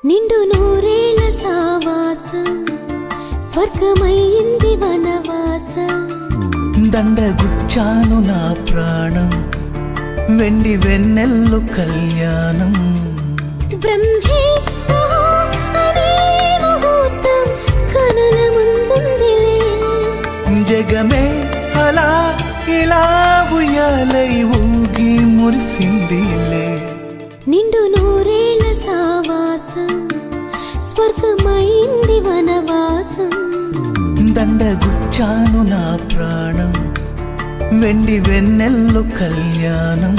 నిండు నూరేళ్ల సావాసం స్వర్గమైంది వనవాసం దండగుచ్చాను నా ప్రాణం వెండి వెన్నెల్లు కళ్యాణం బ్రహ్మే అహో అనే ముహూర్తం కనుల ముందుందిలే జగమే అలా ఇలా ఉయ్యాలై ఊగి మురిసిందిలే నిండు నూరేళ్ల సావాసం స్వర్గమైంది వనవాసం దండగుచ్చాను నా ప్రాణం వెండి వెన్నెల్లు కళ్యాణం